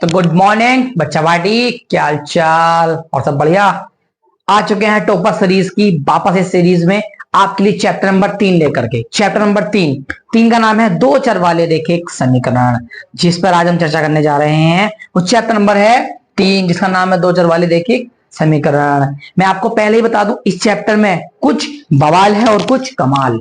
तो good morning बच्चा बाटी, क्या हाल चाल और सब बढ़िया। आ चुके हैं टॉपर सीरीज की वापस इस सीरीज में आपके लिए चैप्टर नंबर 3 लेकर के। चैप्टर नंबर 3 का नाम है दो चर वाले रेखिक समीकरण, जिस पर आज हम चर्चा करने जा रहे हैं। वो चैप्टर नंबर है 3 जिसका नाम है दो चर वाले रेखिक समीकरण। मैं आपको पहले ही बता दूं, इस चैप्टर में कुछ बवाल है और कुछ कमाल।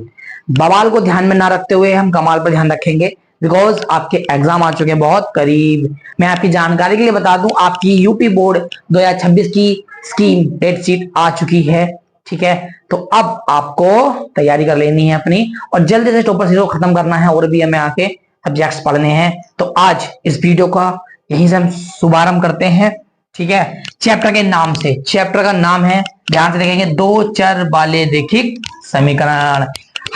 बवाल को ध्यान में ना रखते हुए हम कमाल पर ध्यान रखेंगे, बिकॉज आपके एग्जाम आ चुके हैं बहुत करीब। मैं आपकी जानकारी के लिए बता दूं, आपकी यूपी बोर्ड 2026 की स्कीम डेट शीट आ चुकी है। ठीक है, तो अब आपको तैयारी कर लेनी है अपनी और जल्दी से टॉपर सीरीज को खत्म करना है और भी हमें आके सब्जेक्ट्स पढ़ने हैं। तो आज इस वीडियो का यहीं से हम शुभारंभ करते हैं। ठीक है, चैप्टर के नाम से। चैप्टर का नाम है, ध्यान से देखेंगे, दो चर वाले रेखिक समीकरण।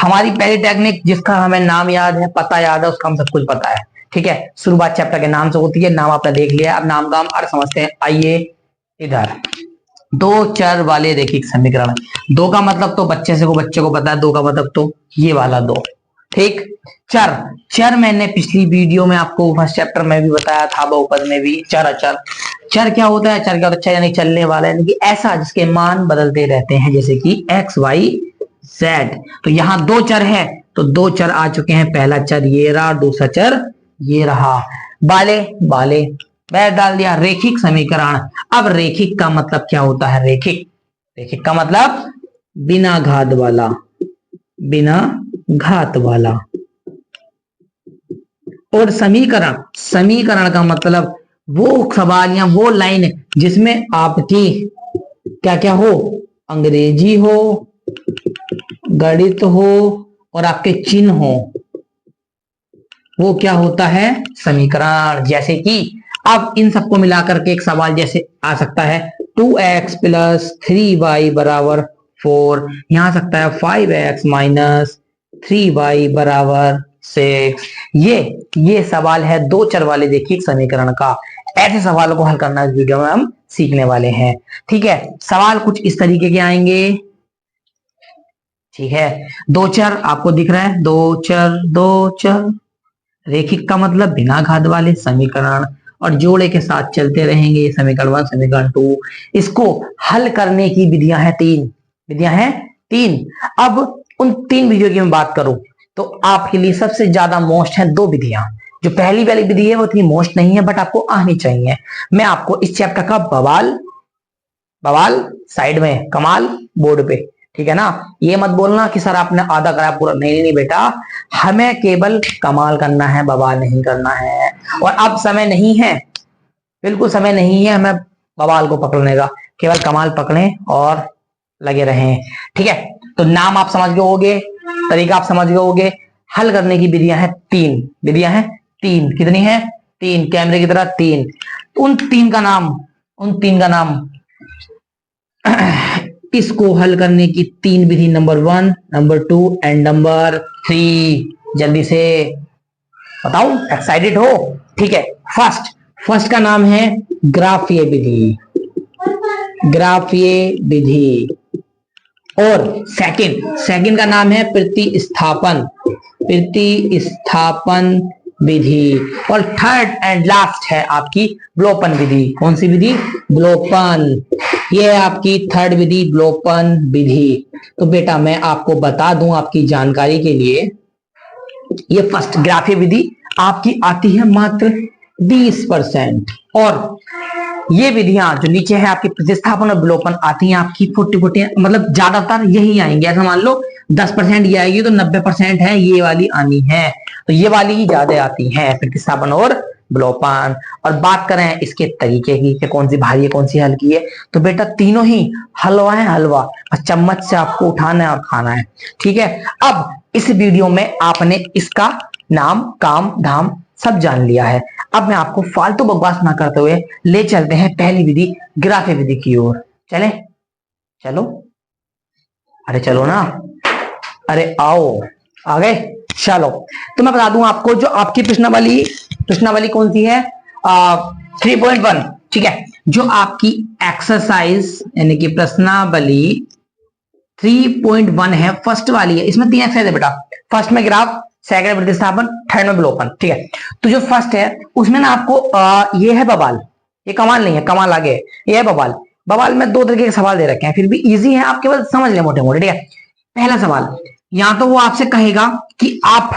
हमारी पहली टेक्निक जिसका हमें नाम याद है, पता याद है, उसका हम सब कुछ पता है। ठीक है, शुरुआत चैप्टर के नाम से होती है। नाम आपने देख लिया, अब नाम का हम अर्थ समझते हैं। आइए इधर, दो चर वाले रेखिक समीकरण। दो का मतलब तो बच्चे को पता है, दो का मतलब तो ये वाला दो। ठीक, चर चर मैंने पिछली वीडियो में आपको फर्स्ट चैप्टर में भी बताया था, बहुपद में भी। चर अचर, चर क्या होता है? चर क्या होता है? यानी चलने वाला, यानी कि ऐसा जिसके मान बदलते रहते हैं, जैसे कि एक्स वाई जेड। तो यहाँ दो चर है, तो दो चर आ चुके हैं। पहला चर ये रहा, दूसरा चर ये रहा। बाले बाले बैठ डाल दिया। रेखिक समीकरण। अब रेखिक का मतलब क्या होता है? रेखिक रेखिक का मतलब बिना घात वाला, बिना घात वाला। और समीकरण, समीकरण का मतलब वो सवाल या वो लाइन जिसमें आपकी क्या क्या हो, अंग्रेजी हो, गणित हो और आपके चिन्ह हो, वो क्या होता है? समीकरण। जैसे कि अब इन सबको मिलाकर के एक सवाल जैसे आ सकता है 2x + 3y = 4। यहां आ सकता है 5x - 3y = 6। ये सवाल है दो चर वाले रेखिक समीकरण का। ऐसे सवालों को हल करना इस वीडियो में हम सीखने वाले हैं। ठीक है, सवाल कुछ इस तरीके के आएंगे। ठीक है, दो चर आपको दिख रहा है, दो चर। रेखिक का मतलब बिना घात वाले समीकरण, और जोड़े के साथ चलते रहेंगे। समीकरण 1, समीकरण 2। इसको हल करने की विधियां हैं तीन। अब उन तीन विधियों की मैं बात करूं तो आपके लिए सबसे ज्यादा मोस्ट है दो विधियां। जो पहली वाली विधि है वो इतनी मोस्ट नहीं है, बट आपको आनी चाहिए। मैं आपको इस चैप्टर का बवाल साइड में, कमाल बोर्ड पे। ठीक है ना, ये मत बोलना कि सर आपने आधा कराया पूरा। नहीं बेटा, हमें केवल कमाल करना है, बवाल नहीं करना है। और अब समय नहीं है, बिल्कुल समय नहीं है हमें बवाल को पकड़ने का, केवल कमाल पकड़े और लगे रहें। ठीक है, तो नाम आप समझ गए होगे, तरीका आप समझ गए होगे। हल करने की विधियां हैं तीन। कितनी है? तीन। कैमरे की तरह तीन। उन तीन का नाम इसको हल करने की तीन विधि, नंबर 1, नंबर 2 एंड नंबर 3। जल्दी से बताओ, एक्साइटेड हो? ठीक है, फर्स्ट का नाम है ग्राफीय विधि। और सेकंड का नाम है प्रतिस्थापन विधि। और थर्ड एंड लास्ट है आपकी विलोपन विधि। कौन सी विधि? विलोपन। ये है आपकी थर्ड विधि, विलोपन विधि। तो बेटा मैं आपको बता दूं आपकी जानकारी के लिए, ये फर्स्ट ग्राफीय विधि आपकी आती है मात्र 20%, और ये विधियां जो नीचे है आपकी प्रतिस्थापन और विलोपन आती हैं आपकी 40, मतलब ज्यादातर यही आएंगे। ऐसा मान लो 10% ये आएगी तो 90% है ये वाली आनी है, तो ये वाली ही ज्यादा आती है, प्रतिस्थापन और विलोपन। और बात करें इसके तरीके की कि कौन सी भारी है कौन सी हल्की है, तो बेटा तीनों ही हलवा है, हलवा बस चम्मच से आपको उठाना है और खाना है। ठीक है, अब इस वीडियो में आपने इसका नाम, काम, धाम सब जान लिया है। अब मैं आपको फालतू बकवास ना करते हुए ले चलते हैं पहली विधि, ग्राफीय विधि की ओर। चलो, अरे चलो ना, अरे आओ, आ गए? चलो, तो मैं बता दूं आपको, जो आपकी प्रश्नावली कौन सी है? 3.1। ठीक है, जो आपकी एक्सरसाइज यानी कि प्रश्नावली 3.1 है, फर्स्ट वाली है। इसमें 3 एक्सरसाइज है बेटा। फर्स्ट में ग्राफ, सेकंड में प्रतिस्थापन, थर्ड में विलोपन। ठीक है, तो जो फर्स्ट है उसमें ना आपको ये है बवाल, ये कमाल नहीं है, कमाल आगे है, ये है बवाल। बवाल में दो तरीके के सवाल दे रखे हैं, फिर भी इजी है, आप केवल समझ लें मोटे मोटे। ठीक है, पहला सवाल, या तो वो आपसे कहेगा कि आप,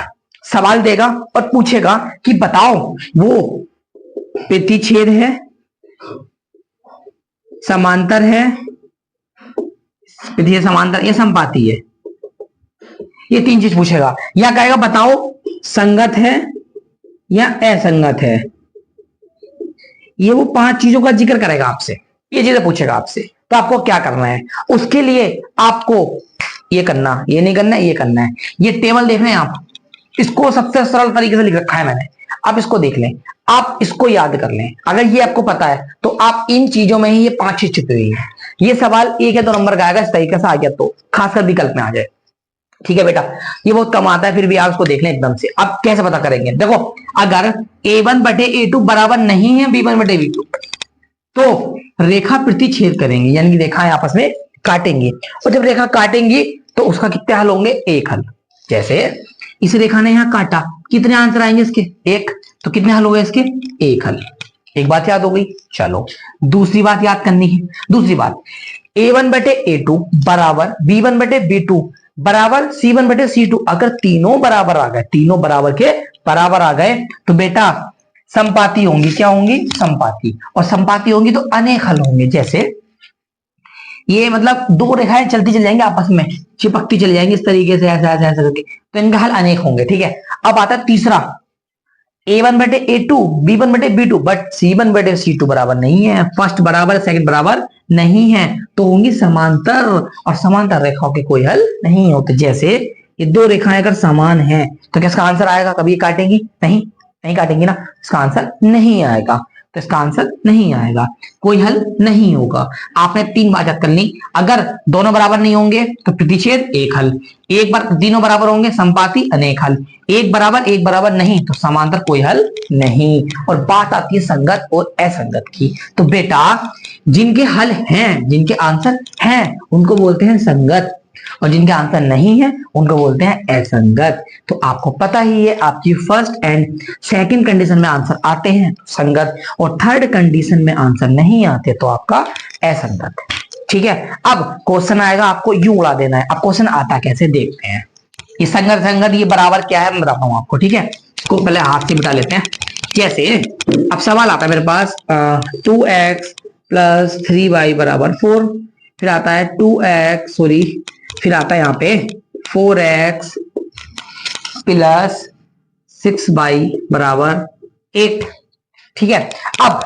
सवाल देगा और पूछेगा कि बताओ वो प्रतिच्छेद है, समांतर है, प्रतिच्छेद समांतर, ये संपाती है, ये तीन चीज पूछेगा। या कहेगा बताओ संगत है या असंगत है, ये वो पांच चीजों का जिक्र करेगा आपसे, ये चीजें पूछेगा आपसे। तो आपको क्या करना है, उसके लिए आपको ये करना, ये नहीं करना, ये करना है। ये टेबल देख रहे हैं आप, इसको सबसे सरल तरीके से लिख रखा है मैंने, आप इसको देख लें, आप इसको याद कर लें। अगर ये आपको पता है तो आप इन चीजों में ही ये पांच चीज छुपी हुई है। ये सवाल 1 या 2 नंबर का आएगा, इस तरीके से आ गया तो, खासकर विकल्प में आ जाए। ठीक है बेटा, ये बहुत कम आता है, फिर भी आप इसको देख लें एकदम से। अब कैसे पता करेंगे, देखो अगर a1 बटे a2 बराबर नहीं है b1 बटे b2, तो रेखा प्रतिच्छेद करेंगे, यानी कि रेखाएं आपस में काटेंगे, और जब रेखा काटेंगी तो उसका कितने हल होंगे, एक हल। जैसे इस रेखा ने यहां काटा, कितने आंसर आएंगे इसके, एक, तो कितने हल हो गए इसके, एक हल। एक बात याद हो गई। चलो दूसरी बात याद करनी है। दूसरी बात, a1 बटे a2 बराबर b1 बटे b2 बराबर c1 बटे c2, अगर तीनों बराबर आ गए, तीनों बराबर के बराबर आ गए, तो बेटा संपाती होंगी। क्या होंगी, संपाती। और संपाती होंगी तो अनेक हल होंगे। जैसे ये मतलब दो रेखाएं चलती चल जाएंगी आपस में, चिपकती चली जाएंगी इस तरीके से, ऐसा ऐसा ऐसा करके, तो इनका हल अनेक होंगे। ठीक है, अब आता है तीसरा, a1 बटे a2 b1 बटे b2, बट c1 बटे c2 बराबर नहीं है, फर्स्ट बराबर सेकंड बराबर नहीं है, तो होंगी समांतर, और समांतर रेखाओं के कोई हल नहीं होते। जैसे ये दो रेखाएं अगर समान हैं तो क्या इसका आंसर आएगा, कभी काटेंगी नहीं, नहीं काटेंगी ना, इसका आंसर नहीं आएगा। तो इसका आंसर नहीं आएगा, कोई हल नहीं होगा। आपने तीन बात याद कर ली, अगर दोनों बराबर नहीं होंगे तो प्रतिच्छेद एक हल, एक बार तीनों बराबर होंगे संपाती अनेक हल, एक बराबर नहीं तो समांतर कोई हल नहीं। और बात आती है संगत और असंगत की, तो बेटा जिनके हल हैं, जिनके आंसर हैं, उनको बोलते हैं संगत, और जिनका आंसर नहीं है उनको बोलते हैं असंगत। तो आपको पता ही है, आपकी फर्स्ट एंड सेकंड कंडीशन में आंसर आते हैं तो संगत, और थर्ड कंडीशन में आंसर नहीं आते तो आपका असंगत। ठीक है, अब क्वेश्चन आएगा, आपको यूं उड़ा देना है। अब क्वेश्चन आता कैसे देखते हैं। ये संगत संगत ये बराबर क्या है मैं बताता हूं आपको। ठीक है, इसको पहले हाथ से मिटा लेते हैं। जैसे अब सवाल आता है मेरे पास 2x प्लस 3y बराबर 4, फिर आता है 2x सॉरी फिर आता है यहाँ पे 4x प्लस 6y बराबर 8। ठीक है, अब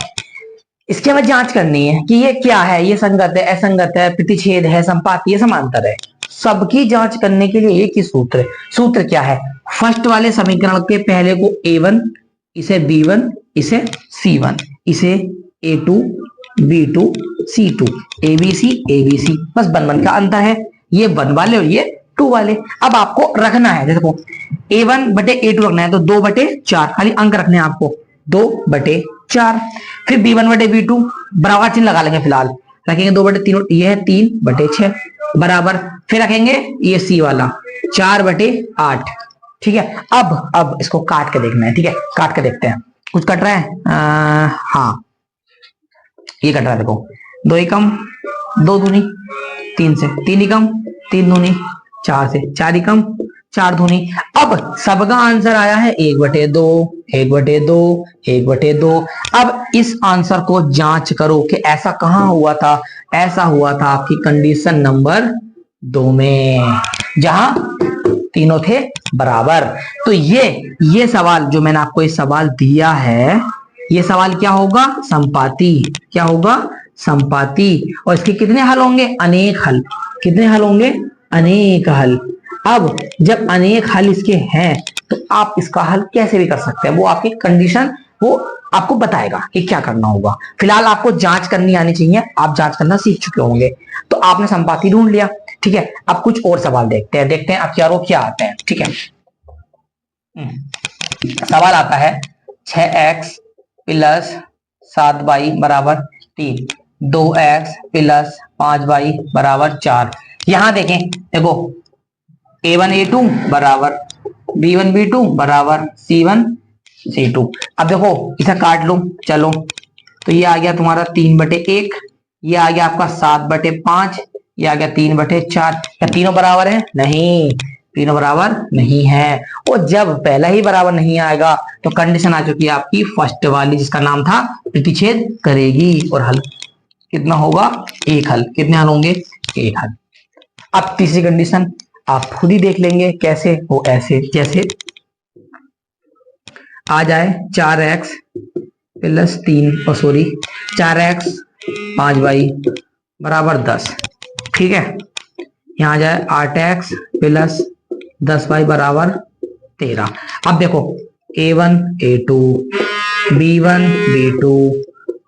इसके हमें जांच करनी है कि ये क्या है, ये संगत है, असंगत है, प्रतिच्छेद है, संपाती है, समांतर है। सबकी जांच करने के लिए एक ही सूत्र है। सूत्र क्या है, फर्स्ट वाले समीकरण के पहले को a1, इसे b1, इसे c1, इसे a2, b2, c2, abc, बस बन का अंतर है, ये 1 वाले और ये 2 वाले। अब आपको रखना है, देखो a1 बटे a2 रखना है तो 2 बटे 4, खाली अंक रखने हैं आपको, 2 बटे 4। फिर b1 बटे b2 बराबर चिन्ह लगा लेंगे, फिलहाल रखेंगे 2 बटे 3, ये है 3 बटे 6 बराबर, फिर रखेंगे ये c वाला 4 बटे 8। ठीक है, अब इसको काट के देखना है। ठीक है, काट के देखते हैं, कुछ कट रहा है, हाँ ये कट रहा है, देखो 2 एकम 2 दूनी 3 से, 3 एकम 3 दूनी 4 से, 4 एकम 4 दूनी। अब सबका आंसर आया है 1 बटे 2, 1 बटे 2, 1 बटे 2। अब इस आंसर को जांच करो कि ऐसा कहां हुआ था, ऐसा हुआ था आपकी कंडीशन नंबर 2 में, जहां तीनों थे बराबर। तो ये सवाल जो मैंने आपको ये सवाल दिया है, ये सवाल क्या होगा, संपाती। क्या होगा, संपाती। और इसके कितने हल होंगे, अनेक हल। कितने हल होंगे, अनेक हल। अब जब अनेक हल इसके हैं तो आप इसका हल कैसे भी कर सकते हैं, वो आपकी कंडीशन वो आपको बताएगा कि क्या करना होगा। फिलहाल आपको जांच करनी आनी चाहिए, आप जांच करना सीख चुके होंगे। तो आपने संपाती ढूंढ लिया। ठीक है, अब कुछ और सवाल देखते हैं अब क्या आते हैं। ठीक है, सवाल आता है 6x प्लस 7y बराबर 3, 2x प्लस 5y बराबर 4। यहां देखें, देखो a1 a2 बराबर B1 B2 बराबर C1 C2। अब देखो इसे काट लो, चलो तो ये आ गया तुम्हारा 3/1, ये आ गया आपका 7/5, ये आ गया 3/4। क्या तीनों बराबर है? नहीं, तीनों बराबर नहीं है। और जब पहला ही बराबर नहीं आएगा तो कंडीशन आ चुकी है आपकी फर्स्ट वाली, जिसका नाम था प्रतिच्छेद करेगी। और हल कितना होगा? एक हल। कितने हल होंगे? एक हल। अब तीसरी कंडीशन आप खुद ही देख लेंगे कैसे हो, ऐसे जैसे आ जाए 4x प्लस 3 और सॉरी 4x 5y बराबर 10। ठीक है, यहां आ जाए 8x प्लस 10y बराबर 13। अब देखो A1 A2 B1 B2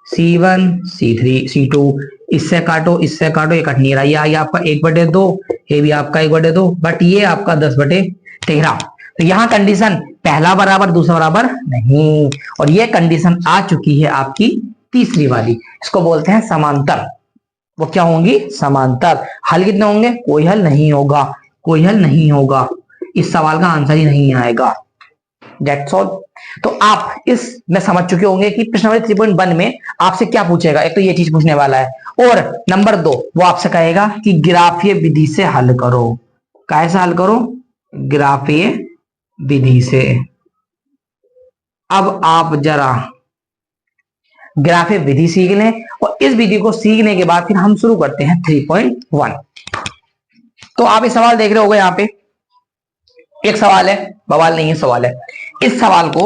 C1 C3 C2, इससे काटो इससे काटो, ये कट नहीं रहा। ये आ गया आपका 1/2, ये भी आपका 1/2, बट ये आपका 10/13। तो यहाँ कंडीशन पहला बराबर दूसरा बराबर नहीं, और ये कंडीशन आ चुकी है आपकी तीसरी वाली, इसको बोलते हैं समांतर। वो क्या होंगी? समांतर। हल कितने होंगे? कोई हल नहीं होगा, कोई हल नहीं होगा। इस सवाल का आंसर ही नहीं आएगा। That's all। तो आप इसमें समझ चुके होंगे कि प्रश्न नंबर 3.1 में आपसे क्या पूछेगा। एक तो ये चीज पूछने वाला है, और नंबर 2 वो आपसे कहेगा कि ग्राफीय विधि से हल करो। कैसे हल करो? ग्राफीय विधि से। अब आप जरा ग्राफीय विधि सीख लें, और इस विधि को सीखने के बाद फिर हम शुरू करते हैं 3.1। तो आप ये सवाल देख रहे होगे, यहाँ पे एक सवाल है, बवाल नहीं है, सवाल है। इस सवाल को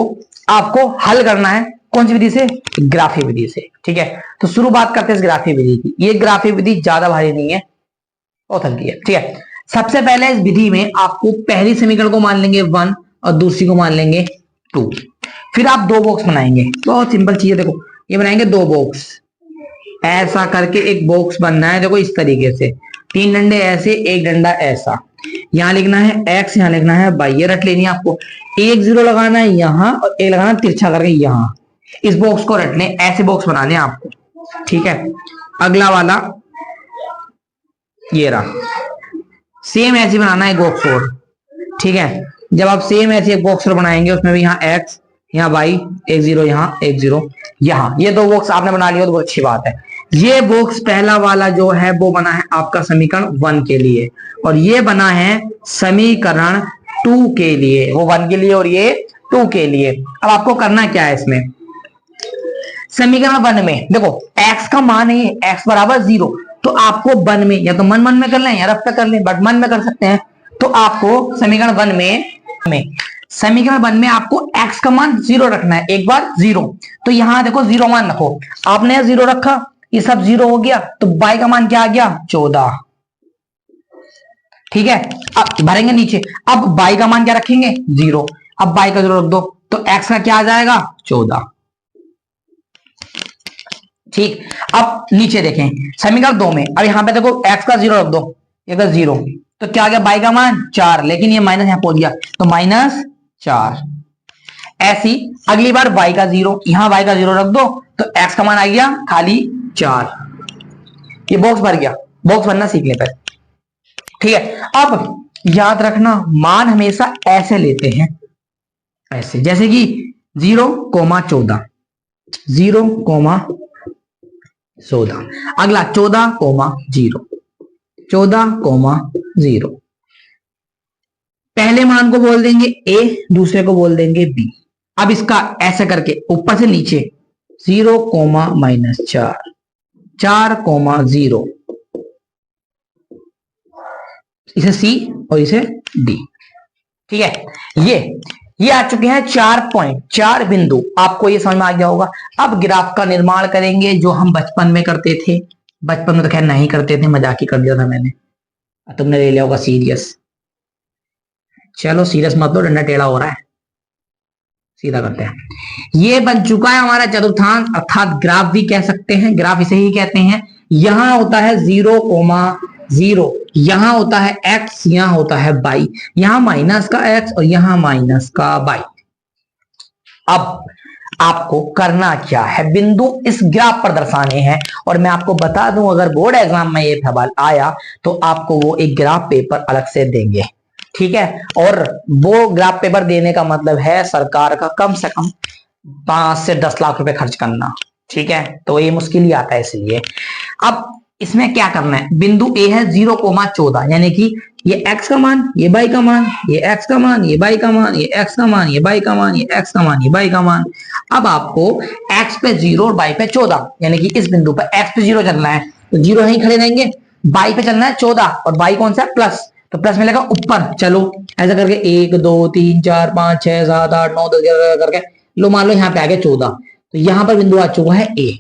आपको हल करना है कौन सी विधि से? ग्राफीय विधि से। ठीक है, तो शुरुआत करते हैं इस ग्राफीय विधि की। ये ग्राफीय विधि ज्यादा भारी नहीं है, बहुत हल्की है। ठीक है, सबसे पहले इस विधि में आपको पहली समीकरण को मान लेंगे 1 और दूसरी को मान लेंगे 2। फिर आप दो बॉक्स बनाएंगे। बहुत सिंपल चीज है, देखो ये बनाएंगे दो बॉक्स, ऐसा करके एक बॉक्स बनना है। देखो इस तरीके से 3 डंडे ऐसे, एक डंडा ऐसा। यहां लिखना है x, यहां लिखना है y। ये रट लेनी है आपको। एक 0 लगाना है यहां और एक लगाना तिरछा करके यहां। इस बॉक्स को रट लें, ऐसे बॉक्स बनाने हैं आपको। ठीक है, अगला वाला ये रहा, सेम ऐसे बनाना है एक बॉक्स और। ठीक है, जब आप सेम ऐसे एक बॉक्स और बनाएंगे, उसमें भी यहाँ x यहाँ y, एक 0 यहाँ, एक 0 यहाँ, ये दो बॉक्स आपने बना लिया तो बहुत अच्छी बात है। ये बॉक्स पहला वाला जो है वो बना है आपका समीकरण 1 के लिए, और ये बना है समीकरण 2 के लिए। वो 1 के लिए और ये 2 के लिए। अब आपको करना क्या है इसमें? समीकरण 1 में देखो x का मान है x बराबर 0, तो आपको 1 में या तो मन मन में कर लें या रफ पे कर लें, बट मन में कर सकते हैं। तो आपको समीकरण 1 में आपको x का मान 0 रखना है, एक बार 0। तो यहां देखो 0 मान रखो, आपने 0 रखा, ये सब 0 हो गया, तो y का मान क्या आ गया? 14। ठीक है, अब भरेंगे नीचे। अब y का मान क्या रखेंगे? 0। अब y का 0 रख दो, तो x का क्या आ जाएगा? 14। ठीक, अब नीचे देखें समीकरण 2 में। अब यहां पे देखो x का 0 रख दो, ये 0, तो क्या आ गया? y का मान 4, लेकिन ये माइनस यहां पहुंच गया तो -4। ऐसी अगली बार y का 0, यहां y का 0 रख दो, तो x का मान आ गया खाली 4। ये बॉक्स भर गया। बॉक्स भरना सीखने पर। ठीक है, अब याद रखना मान हमेशा ऐसे लेते हैं, ऐसे जैसे कि 0,14, 0,14। अगला 14,0, 14,0। पहले मान को बोल देंगे a, दूसरे को बोल देंगे b। अब इसका ऐसे करके ऊपर से नीचे 0, -4, 4,0, इसे c और इसे d। ठीक है, ये आ चुके हैं 4 पॉइंट, 4 बिंदु। आपको ये समझ में आ गया होगा। अब ग्राफ का निर्माण करेंगे जो हम बचपन में करते थे। बचपन में तो खैर नहीं करते थे, मजाक ही कर दिया था मैंने, तुमने ले लिया होगा सीरियस। चलो सीरियस मत लो, डंडा टेढ़ा हो रहा है, सीधा करते हैं। ये बन चुका है हमारा चतुर्थांश, अर्थात ग्राफ भी कह सकते हैं, ग्राफ इसे ही कहते हैं। यहां होता है 0,0, यहां होता है x, यहां होता है y, यहां माइनस का x और यहां माइनस का y। अब आपको करना क्या है? बिंदु इस ग्राफ पर दर्शाने हैं। और मैं आपको बता दूं, अगर बोर्ड एग्जाम में ये सवाल आया तो आपको वो एक ग्राफ पेपर अलग से देंगे। ठीक है। और वो ग्राफ पेपर देने का मतलब है सरकार का कम से कम 5 से 10 लाख रुपए खर्च करना, ठीक है। तो ये मुश्किल ही आता है इसलिए। अब इसमें क्या करना है, बिंदु ए है 0,14, यानी कि ये x का मान, ये y का मान, ये x का मान, ये y का मान, ये x का मान, ये y का मान, ये x का मान, ये y का मान। अब आपको x पे 0 और y पे 14, यानी कि इस बिंदु पर x पे 0 चलना है तो 0 यहीं खड़े रहेंगे, y पे चलना है 14 और y कौन सा है प्लस, तो प्लस मिलेगा ऊपर। चलो ऐसा करके 1 2 3 4 5 6 7 8 9 10 11 करके लो, मान लो यहाँ पे आ गया 14, तो यहां पर बिंदु आ चुका है ए,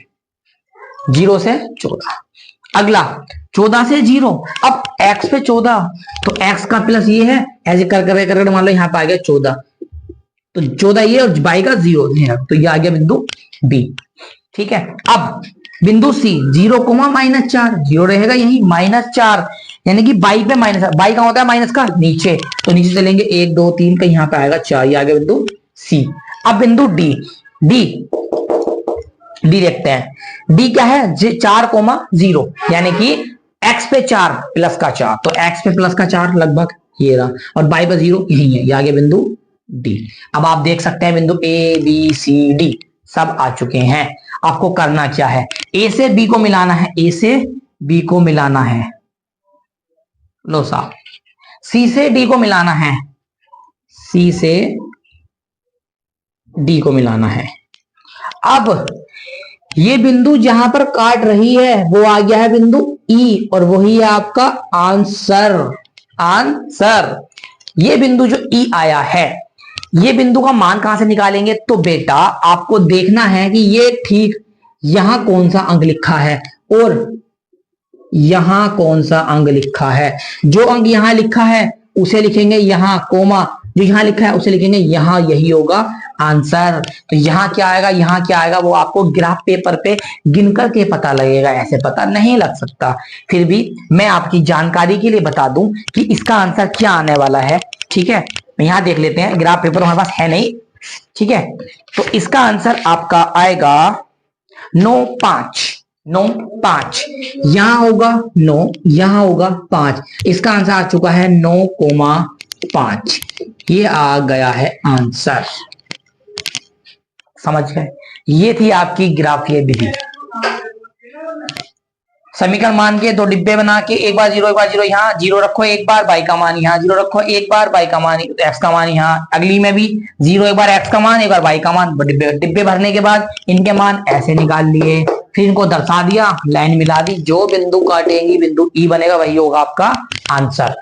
0 से 14। अगला 14 से 0, अब x पे 14 तो x का प्लस ये है, ऐसे कर मान लो यहाँ पे आ गया 14, तो 14 ये और y का 0 है, तो ये आ गया बिंदु B, ठीक है। अब बिंदु C 0,-4, 0 रहेगा यही -4, यानी कि y पे माइनस, y का होता है माइनस का नीचे, तो नीचे चलेंगे 1 2 3 का, यहाँ पे आएगा 4, ये आ गया बिंदु C। अब बिंदु D, डी देखते हैं। डी क्या है, 4,0, यानी कि x पे 4 प्लस का 4, तो x पे प्लस का 4 लगभग ये रहा, और y पे 0 यही है, ये आ गया बिंदु डी। अब आप देख सकते हैं बिंदु ए बी सी डी सब आ चुके हैं। आपको करना क्या है, ए से बी को मिलाना है, ए से बी को मिलाना है, लो साहब। सी से डी को मिलाना है, सी से डी को मिलाना है। अब ये बिंदु जहां पर काट रही है वो आ गया है बिंदु ई, और वही है आपका आंसर। आंसर ये बिंदु जो ई आया है, ये बिंदु का मान कहां से निकालेंगे, तो बेटा आपको देखना है कि ये ठीक यहां कौन सा अंक लिखा है और यहां कौन सा अंक लिखा है। जो अंक यहां लिखा है उसे लिखेंगे यहां, कोमा जो यहां लिखा है उसे लिखेंगे यहां, यही होगा आंसर। तो यहां क्या आएगा, यहां क्या आएगा, वो आपको ग्राफ पेपर पे गिन करके पता लगेगा, ऐसे पता नहीं लग सकता। फिर भी मैं आपकी जानकारी के लिए बता दूं कि इसका आंसर क्या आने वाला है, ठीक है। यहां देख लेते हैं, ग्राफ पेपर हमारे पास है नहीं, ठीक है। तो इसका आंसर आपका आएगा 9,5, 9,5, यहां होगा 9, यहां होगा 5, इसका आंसर आ चुका है 9,5, ये आ गया है आंसर। समझ गए, ये थी आपकी ग्राफीय विधि। समीकरण मान के दो डिब्बे बना के, एक बार 0 एक बार 0, यहाँ 0 रखो, एक बार y का मान यहाँ 0 रखो, एक बार y का मान x का मान यहाँ, अगली में भी 0 एक बार x का मान एक बार y का मान, डिब्बे डिब्बे भरने के बाद इनके मान ऐसे निकाल लिए, फिर इनको दर्शा दिया, लाइन मिला दी, जो बिंदु काटेंगी बिंदु ई बनेगा, वही होगा आपका आंसर।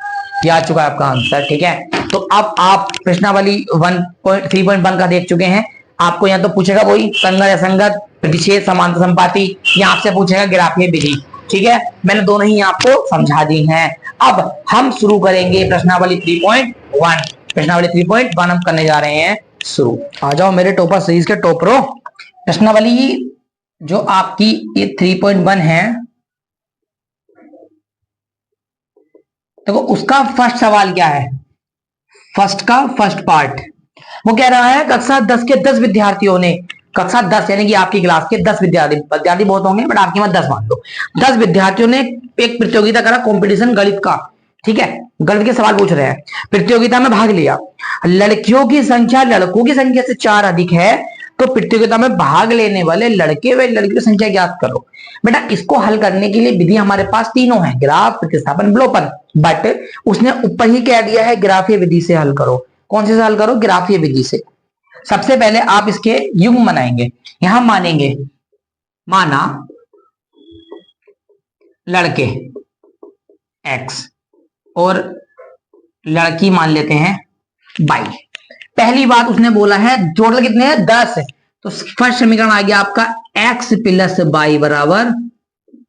ये आ चुका है आपका आंसर, ठीक है। तो अब आप प्रश्नावली 3.1 का देख चुके हैं। आपको यहाँ तो पूछेगा वही संगत असंगत, प्रतिच्छेद, समांतर संपाती, यहाँ आपसे पूछेगा ग्राफीय विधि, ठीक है। मैंने दोनों ही आपको समझा दी हैं। अब हम शुरू करेंगे प्रश्नावली 3.1। प्रश्नावली 3.1 हम करने जा रहे हैं शुरू। आ जाओ मेरे टॉपर सीरीज के टॉपरों। प्रश्नावली जो आपकी ये 3.1 है, देखो उसका फर्स्ट सवाल क्या है, फर्स्ट का फर्स्ट पार्ट वो कह रहा है कक्षा 10 के 10 विद्यार्थियों ने, कक्षा 10 यानी कि आपकी क्लास के 10 विद्यार्थी बहुत होंगे बट आपके वहां 10 मान लो, 10 विद्यार्थियों ने एक प्रतियोगिता करा, कंपटीशन गणित का, ठीक है। गणित के सवाल पूछ रहे हैं, प्रतियोगिता में भाग लिया, लड़कियों की संख्या लड़कों की संख्या से 4 अधिक है, तो प्रतियोगिता में भाग लेने वाले लड़के व लड़कियों की संख्या ज्ञात करो। बेटा इसको हल करने के लिए विधि हमारे पास तीनों है, ग्राफ, प्रतिस्थापन, विलोपन, बट उसने ऊपर ही कह दिया है ग्राफीय विधि से हल करो। कौन से हल करो, ग्राफीय विधि से। सबसे पहले आप इसके युग्म बनाएंगे, यहां मानेंगे, माना लड़के x और लड़की मान लेते हैं y। पहली बात उसने बोला है टोटल कितने हैं 10, तो फर्स्ट समीकरण आ गया आपका x प्लस y बराबर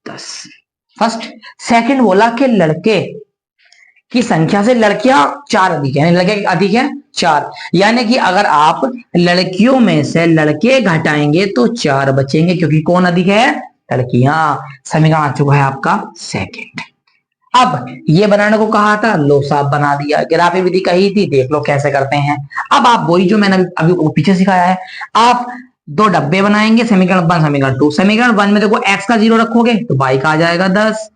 10, फर्स्ट। सेकंड बोला कि लड़के की संख्या से लड़कियां 4 अधिक है, यानी लड़के अधिक है 4, यानी कि अगर आप लड़कियों में से लड़के घटाएंगे तो 4 बचेंगे, क्योंकि कौन अधिक है, लड़कियां। समीकरण आ चुका है आपका सेकंड। अब ये बनाने को कहा था, लो साहब बना दिया, ग्राफीय विधि कही थी, देख लो कैसे करते हैं। अब आप वही जो मैंने अभी पीछे सिखाया है, आप दो डब्बे बनाएंगे, समीकरण 1 समीकरण 2। समीकरण 1 में देखो x का 0 रखोगे तो y का आ जाएगा 10,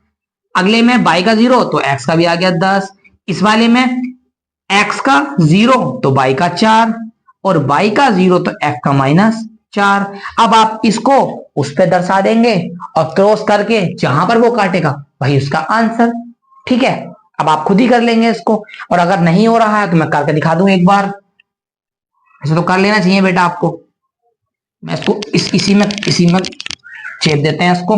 अगले में y का 0 तो x का भी आ गया 10, इस वाले में x का 0 तो y का 4 और y का 0 तो f का -4। अब आप इसको उस पे दर्शा देंगे और क्रॉस करके जहां पर वो काटेगा वही उसका आंसर। ठीक है, अब आप खुद ही कर लेंगे इसको, और अगर नहीं हो रहा है तो मैं करके दिखा दूं एक बार। ऐसे तो कर लेना चाहिए बेटा आपको। मैं इसको इसी में छेद देते हैं इसको।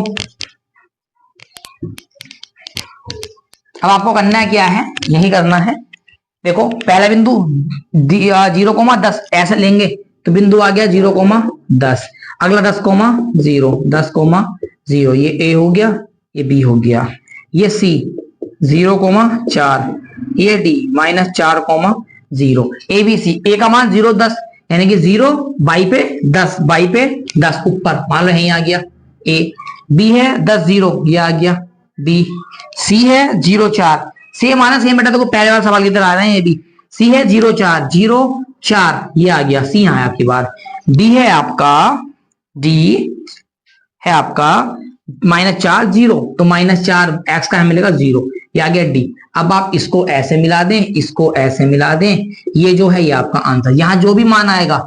अब आपको करना है क्या है, यही करना है। देखो पहला बिंदु 0,10 ऐसे लेंगे तो बिंदु आ गया 0,10। अगला 10,0 10,0 ये ए हो गया, ये बी हो गया, ये सी 0,4, ये डी -4,0। ए बी सी, ए का मान 0 10 यानी कि 0 बाई पे 10, बाई पे 10 ऊपर मान लो यही आ गया ए। बी है 10 0 ये आ गया बी। सी है 0 4, सेम आना सेम बेटा, देखो पहले वाला सवाल की तरह आ रहे हैं ये भी। सी है 0 4 0 4 ये आ गया, सी यहाँ है आपकी बार। डी है आपका, डी है आपका -4 0 तो -4 एक्स का मिलेगा 0, ये आ गया डी। अब आप इसको ऐसे मिला दें, इसको ऐसे मिला दें, ये जो है ये आपका आंसर। यहाँ जो भी मान आएगा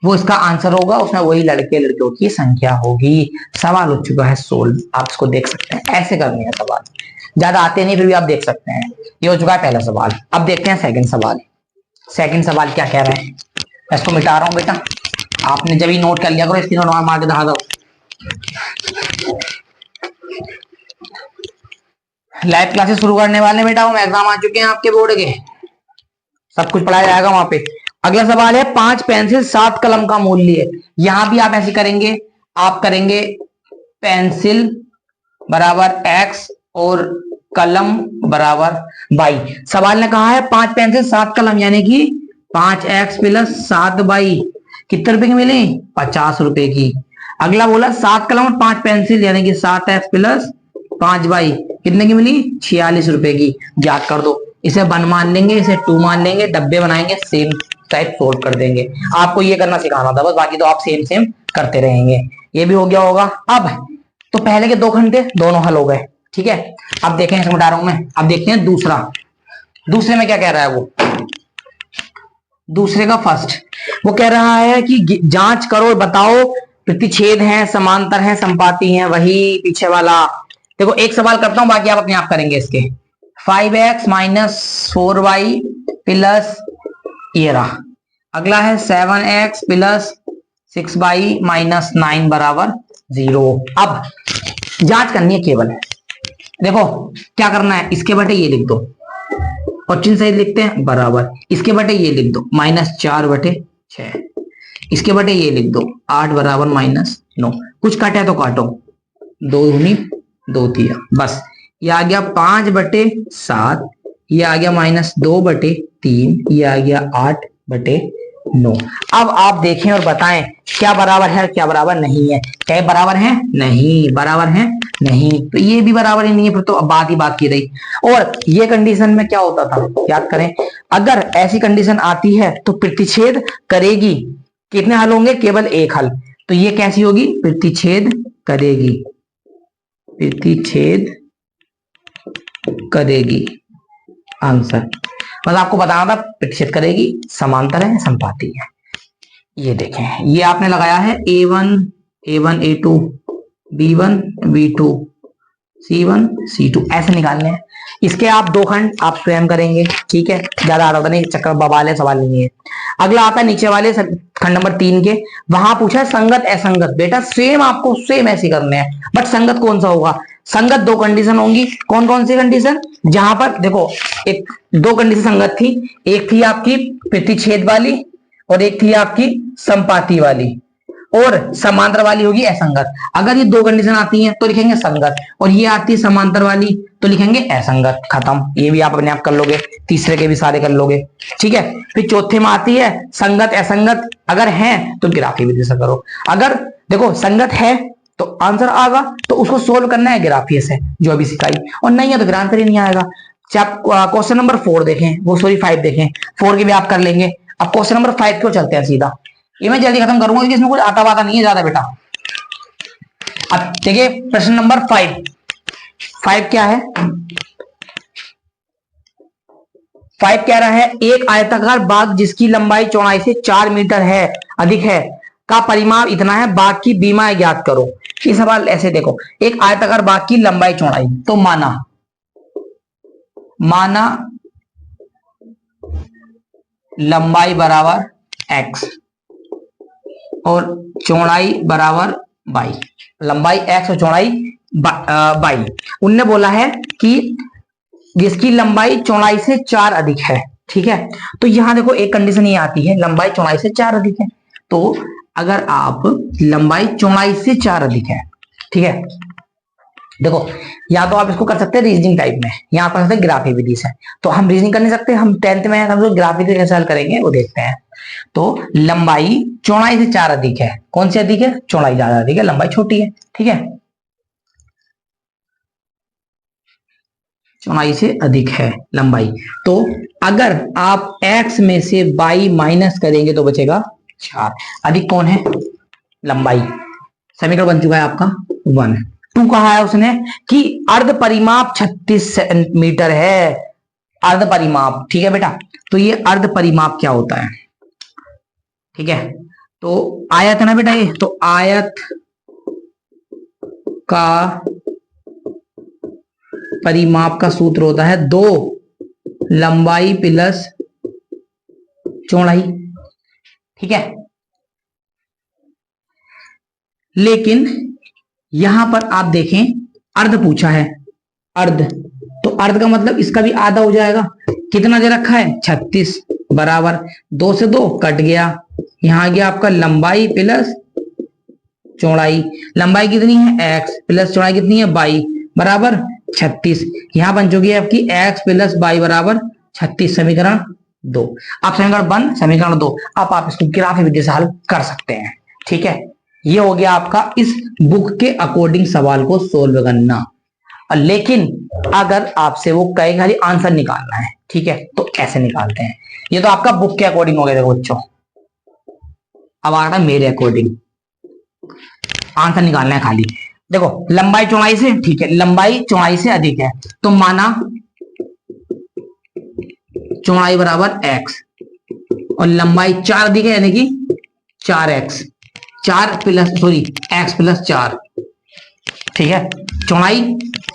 वो इसका आंसर होगा, उसमें वही लड़के लड़कियों की संख्या होगी। सवाल हो चुका है सोल्व, आप इसको देख सकते हैं। ऐसे करनी है सवाल, ज्यादा आते नहीं फिर भी आप देख सकते हैं। ये हो चुका है पहला सवाल। अब देखते हैं सेकंड सवाल। सेकंड सवाल क्या कह रहा है, मैं इसको मिटा रहा हूं बेटा, आपने जब ही नोट कर लिया करो, स्क्रीन मार के दिखा दो। लाइव क्लासेस शुरू करने वाले बेटा, वो एग्जाम आ चुके हैं आपके बोर्ड के, सब कुछ पढ़ाया जाएगा वहां पे। अगला सवाल है 5 पेंसिल 7 कलम का मूल्य। यहां भी आप ऐसे करेंगे, आप करेंगे पेंसिल बराबर x और कलम बराबर y। सवाल ने कहा है 5 पेंसिल 7 कलम यानी कि 5x प्लस 7y कितने रुपए की मिली, 50 रुपए की। अगला बोला 7 कलम और 5 पेंसिल यानी कि 7x प्लस 5y कितने की मिली, 46 रुपए की। ज्ञात कर दो। इसे 1 मान लेंगे, इसे 2 मान लेंगे, डब्बे बनाएंगे, सेम टाइप सोल्व कर देंगे। आपको ये करना सिखाना था बस, बाकी तो आप सेम सेम करते रहेंगे। ये भी हो गया होगा। अब तो पहले के 2 घंटे दोनों हल हो गए, ठीक है। अब देखें, इसमें बता रहा हूं मैं, अब देखते हैं दूसरा। दूसरे में क्या कह रहा है वो, दूसरे का फर्स्ट वो कह रहा है कि जांच करो बताओ प्रतिच्छेद है, समांतर है, संपाती है। वही पीछे वाला। देखो एक सवाल करता हूं, बाकी आप अपने आप करेंगे इसके। 5x - 4y प्लस ये रहा। अगला है 7x प्लस 6y - 9 बराबर 0। अब जांच करनी है केवल। देखो क्या करना है, इसके बटे ये लिख दो और चिन्ह सहित लिखते हैं बराबर, इसके बटे ये लिख दो -4/6, इसके बटे ये लिख दो 8 बराबर -9। कुछ काटा है तो काटो, 2 दूनी 2 तिया, बस ये आ गया 5/7, ये आ गया -2/3, ये आ गया 8/9। अब आप देखें और बताएं क्या बराबर है क्या बराबर नहीं है। क्या बराबर है, नहीं बराबर है नहीं, तो ये भी बराबर ही नहीं है, फिर तो अब बात ही बात की रही। और ये कंडीशन में क्या होता था याद करें, अगर ऐसी कंडीशन आती है तो प्रतिच्छेद करेगी। कितने हल होंगे, केवल एक हल। तो ये कैसी होगी, प्रतिच्छेद करेगी, प्रतिच्छेद करेगी आंसर। मतलब आपको बताना था प्रतिच्छेद करेगी, समांतर है, संपाती है। ये देखें, ये आपने लगाया है A1 A2 B1 B2 C1 C2 ऐसे निकालने हैं। इसके आप 2 खंड आप स्वयं करेंगे, ठीक है, ज्यादा आड़ा नहीं, चक्कर बवाल है, सवाल नहीं है। अगला आता है नीचे वाले खंड नंबर 3 के, वहां पूछा है संगत असंगत। बेटा सेम आपको सेम ऐसे करने हैं, बट संगत कौन सा होगा, संगत 2 कंडीशन होंगी। कौन कौन सी कंडीशन, जहां पर देखो एक 2 कंडीशन संगत थी, एक थी आपकी प्रतिच्छेद वाली और एक थी आपकी संपाती वाली, और समांतर वाली होगी असंगत। अगर ये 2 कंडीशन आती हैं तो लिखेंगे संगत, और ये आती है समांतर वाली तो लिखेंगे असंगत। खत्म, ये भी आप अपने आप कर लोगे, तीसरे के भी सारे कर लोगे, ठीक है। फिर चौथे में आती है संगत असंगत, अगर है तो ग्राफी विधि से करो। अगर देखो संगत है तो आंसर आएगा, तो उसको सोल्व करना है ग्राफी से, जो अभी सिखाई, और नहीं है तो फिर आंसर ही नहीं आएगा। क्वेश्चन नंबर 4 देखें, वो सॉरी 5 देखें, 4 के भी आप कर लेंगे। अब क्वेश्चन नंबर 5 क्यों चलते हैं सीधा, ये मैं जल्दी खत्म करूंगा क्योंकि इसमें कुछ आता वाता नहीं है ज्यादा बेटा। अब देखिए प्रश्न नंबर 5 क्या है, 5 कह रहा है एक आयताकार बाग जिसकी लंबाई चौड़ाई से 4 मीटर है अधिक है का परिमाप इतना है, बाग की बीमा ज्ञात करो। ये सवाल ऐसे देखो, एक आयताकार बाग की लंबाई चौड़ाई, तो माना लंबाई बराबर x और चौड़ाई बराबर y, लंबाई x और चौड़ाई y। उनने बोला है कि जिसकी लंबाई चौड़ाई से 4 अधिक है, ठीक है। तो यहां देखो एक कंडीशन ये आती है, लंबाई चौड़ाई से 4 अधिक है। तो अगर आप लंबाई चौड़ाई से 4 अधिक है, ठीक है, देखो या तो आप इसको कर सकते हैं रीजनिंग टाइप में, यहाँ कर सकते हैं ग्राफी विधि से। तो हम रीजनिंग कर नहीं सकते, हम 10th में हम लोग ग्राफी विधि कैसे हल करेंगे वो देखते हैं। तो लंबाई चौड़ाई से 4 अधिक है, कौन सी अधिक है? चौड़ाई ज्यादा अधिक है, लंबाई छोटी है, ठीक है, चौड़ाई से अधिक है लंबाई। तो अगर आप x में से y माइनस करेंगे तो बचेगा 4। अधिक कौन है? लंबाई। समीकरण बन चुका है आपका 1। 2 कहा है उसने कि अर्ध परिमाप 36 सेंटीमीटर है, अर्ध परिमाप, ठीक है बेटा। तो ये अर्ध परिमाप क्या होता है? ठीक है, तो आयत है ना बेटा ये, तो आयत का परिमाप का सूत्र होता है 2 लंबाई प्लस चौड़ाई, ठीक है। लेकिन यहां पर आप देखें अर्ध पूछा है, अर्ध, तो अर्ध का मतलब इसका भी आधा हो जाएगा। कितना दे रखा है? 36 बराबर 2 से 2 कट गया, यहां आ गया आपका लंबाई प्लस चौड़ाई। लंबाई कितनी है? x प्लस चौड़ाई कितनी है? y बराबर 36। यहां बन चुकी है आपकी x प्लस y बराबर 36, समीकरण 2। आप समीकरण 1, समीकरण 2 आप इसको ग्राफी विधि से हल कर सकते हैं, ठीक है। ये हो गया आपका इस बुक के अकॉर्डिंग सवाल को सोल्व करना। लेकिन अगर आपसे वो कहे खाली आंसर निकालना है, ठीक है, तो कैसे निकालते हैं? ये तो आपका बुक के अकॉर्डिंग हो गया। देखो बच्चों, अब आ रहा है मेरे अकॉर्डिंग, आंसर निकालना है खाली। देखो लंबाई चौड़ाई से, ठीक है, लंबाई चौड़ाई से अधिक है, तो माना चौड़ाई बराबर x और लंबाई 4 अधिक है, यानी कि 4x, 4 plus sorry x plus 4, ठीक है। चौड़ाई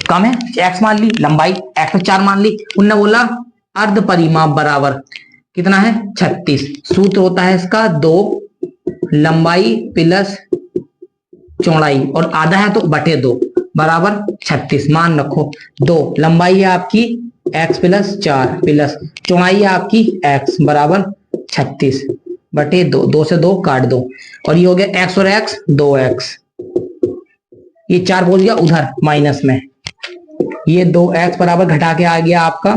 कम है, x मान ली, लंबाई x प्लस 4 मान ली। उन्होंने बोला अर्ध परिमाप बराबर कितना है? 36। सूत्र होता है इसका 2 लंबाई प्लस चौड़ाई और आधा है तो बटे 2 बराबर 36। मान रखो 2 लंबाई है आपकी x प्लस 4 प्लस चौड़ाई है आपकी x बराबर 36 बटे 2, 2 से 2 काट दो, और ये हो गया x और x 2x, ये 4 पहुंच गया उधर माइनस में, ये 2x बराबर घटा के आ गया आपका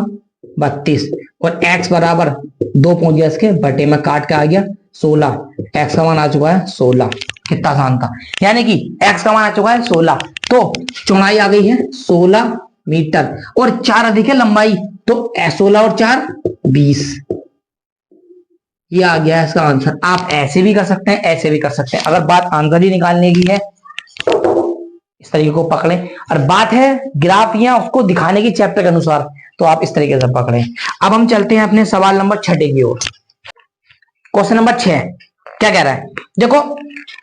32 और x बराबर 2 पहुंच गया इसके बटे में, काट के आ गया 16। x का मान आ चुका है 16। कितना आसान था, यानी कि x का मान आ चुका है 16, तो चौड़ाई आ गई है 16 मीटर और 4 अधिक है लंबाई, तो 16 और 4 20। ये आ गया इसका आंसर। आप ऐसे भी कर सकते हैं, ऐसे भी कर सकते हैं। अगर बात आंसर ही निकालने की है इस तरीके को पकड़े, और बात है ग्राफ या उसको दिखाने की चैप्टर के अनुसार, तो आप इस तरीके से पकड़े। अब हम चलते हैं अपने सवाल नंबर 6 की ओर। क्वेश्चन नंबर 6 क्या कह रहा है? देखो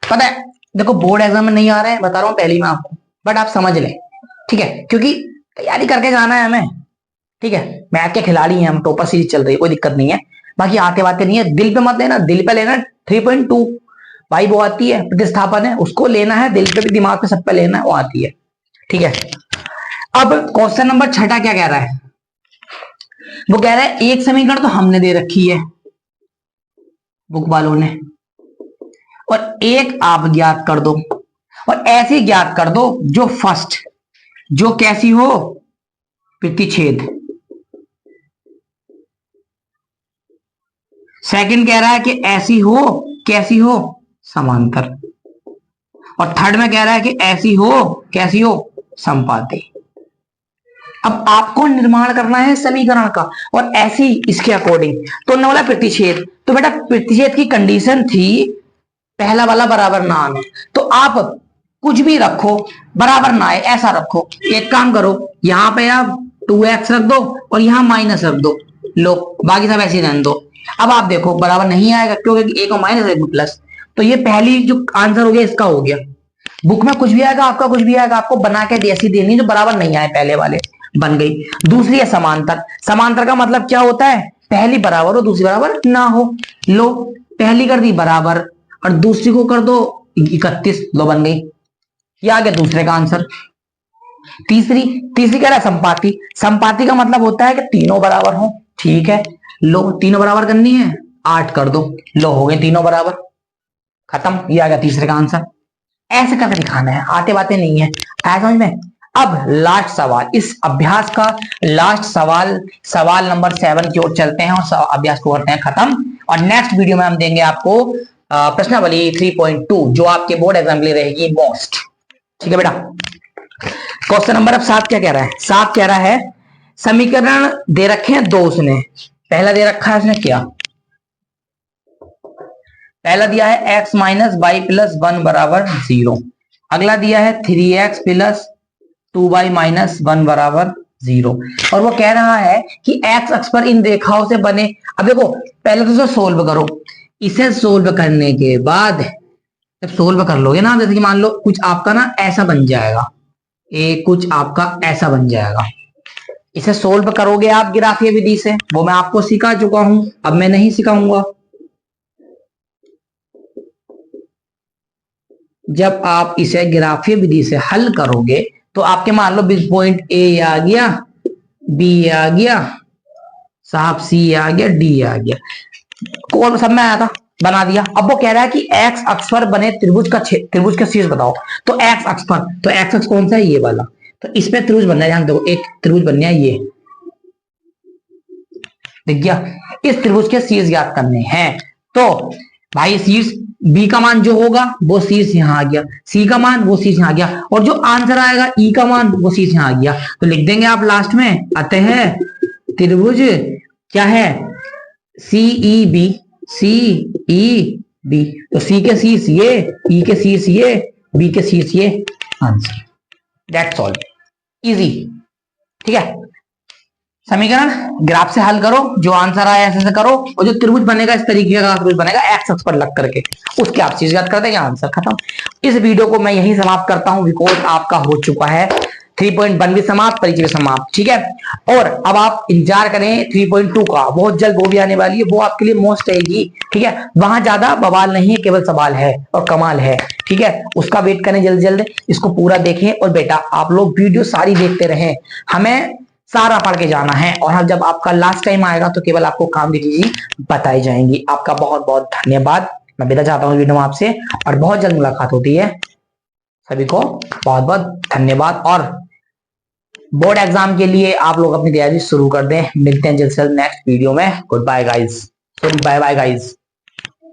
पता है, देखो बोर्ड एग्जाम में नहीं आ रहे हैं, बता रहा हूं पहली में आपको, बट आप समझ लें, ठीक है, क्योंकि तैयारी करके जाना है हमें, ठीक है। मैथ के खिलाड़ी हैं हम, टॉपर सीरीज चल रही है, कोई दिक्कत नहीं है। बाकी आते बातें नहीं है, दिल पे मत लेना, दिल पे लेना 3.2 भाई वो आती है, प्रतिस्थापन है, उसको लेना है, दिल पे भी दिमाग पे सब पे लेना है, वो आती है, ठीक है। अब क्वेश्चन नंबर 6 क्या कह रहा है? वो कह रहा है एक समीकरण तो हमने दे रखी है बुक वालों ने, और एक आप ज्ञात कर दो, और ऐसी ज्ञात कर दो जो फर्स्ट, जो कैसी हो? प्रतिच्छेद। सेकंड कह रहा है कि ऐसी हो, कैसी हो? समांतर। और थर्ड में कह रहा है कि ऐसी हो, कैसी हो? समपाती। अब आपको निर्माण करना है समीकरण का, और ऐसी इसके अकॉर्डिंग। तो उन्होंने बोला प्रतिच्छेद, तो बेटा प्रतिच्छेद की कंडीशन थी पहला वाला बराबर ना आना, तो आप कुछ भी रखो बराबर ना आए ऐसा रखो। एक काम करो, यहां पे आप 2x रख दो और यहां माइनस रख दो, लो बाकी सब ऐसे ही रहने दो। अब आप देखो बराबर नहीं आएगा क्योंकि ए को माइनस ए को प्लस, तो ये पहली जो आंसर हो गया इसका हो गया। बुक में कुछ भी आएगा आपका कुछ भी आएगा, आपको बना के ऐसी देनी जो बराबर नहीं आए पहले वाले, बन गई। दूसरी है समांतर। समांतर का मतलब क्या होता है, पहली बराबर हो दूसरी बराबर ना हो। लो पहली कर दी बराबर और दूसरी को कर दो 31, लो बन गई। ये आ गया दूसरे का आंसर। तीसरी तीसरी कह रहा है संपाती। संपाती का मतलब होता है कि तीनों बराबर हो, ठीक है। लो तीनों बराबर करनी है, 8 कर दो, लो हो गए तीनों बराबर, खत्म। ये आ गया तीसरे का आंसर। ऐसे करके दिखाना है, आते बातें नहीं है, आया समझ में। अब लास्ट सवाल, इस अभ्यास का लास्ट सवाल, सवाल नंबर 7 की ओर चलते हैं और अभ्यास को करते हैं खत्म। और नेक्स्ट वीडियो में हम देंगे आपको प्रश्नावली 3.2 जो आपके बोर्ड एग्जाम के लिए रहेगी मोस्ट, ठीक है बेटा। क्वेश्चन नंबर अब 7 क्या कह रहा है, 7 कह रहा है समीकरण दे रखे हैं दो, उसने पहला दे रखा है उसने क्या, पहला दिया है x माइनस वाई प्लस 1 बराबर 0, अगला दिया है 3x प्लस 2y माइनस 1 बराबर 0, और वो कह रहा है कि x अक्ष पर इन रेखाओं से बने। अब देखो पहले तो इसे सोल्व करो, इसे सोल्व करने के बाद जब सोल्व कर लोगे ना, जैसे कि मान लो कुछ आपका ना ऐसा बन जाएगा, कुछ आपका ऐसा बन जाएगा, इसे सोल्व करोगे आप ग्राफीय विधि से, वो मैं आपको सिखा चुका हूं, अब मैं नहीं सिखाऊंगा। जब आप इसे ग्राफीय विधि से हल करोगे तो आपके मान लो पॉइंट ए आ गया, बी आ गया, साहब सी आ गया, डी आ गया, कौन सब में आया था, बना दिया। अब वो कह रहा है कि एक्स अक्ष पर बने त्रिभुज का त्रिभुज का शीर्ष बताओ, तो एक्स अक्ष पर, तो एक्स अक्ष कौन सा है, ये वाला, तो इसमें त्रिभुज बनना है, ध्यान दो एक त्रिभुज बनना है, ये दिख गया। इस त्रिभुज के शीर्ष ज्ञात करने हैं, तो भाई शीर्ष बी का मान जो होगा वो शीर्ष यहां आ गया, सी का मान वो शीर्ष यहां आ गया, और जो आंसर आएगा ई का मान वो शीर्ष यहां आ गया, तो लिख देंगे आप लास्ट में, अतः त्रिभुज क्या है, सी ई बी, सी ई बी, तो सी के शीर्ष ये, ई के शीर्ष ये, बी के शीर्ष ये, आंसर, दैट्स ऑल, इजी, ठीक है। समीकरण ग्राफ से हल करो, जो आंसर आया ऐसे करो, और जो त्रिभुज बनेगा इस तरीके का त्रिभुज बनेगा एक्स अक्ष पर लग करके, उसके आप चीज याद कर देंगे, आंसर खत्म। इस वीडियो को मैं यही समाप्त करता हूं, बिकॉज आपका हो चुका है 3.1 भी समाप्त, परिचय भी समाप्त, ठीक है। और अब आप इंतजार करें 3.2 का, बहुत जल्द वो भी आने वाली है, वो आपके लिए मोस्ट रहेगी, ठीक है। वहां ज्यादा बवाल नहीं है, केवल सवाल है और कमाल है, ठीक है। उसका वेट करें, जल्द जल्द इसको पूरा देखें, और बेटा आप लोग वीडियो सारी देखते रहें, हमें सारा पढ़ के जाना है, और हम जब आपका लास्ट टाइम आएगा तो केवल आपको काम की चीजें बताई जाएंगी। आपका बहुत बहुत धन्यवाद, मैं विदा चाहता हूँ वीडियो में आपसे, और बहुत जल्द मुलाकात होती है। सभी को बहुत बहुत धन्यवाद, और बोर्ड एग्जाम के लिए आप लोग अपनी तैयारी शुरू कर दें। मिलते हैं जल्द से जल्द नेक्स्ट वीडियो में। Goodbye guys, sorry bye bye guys.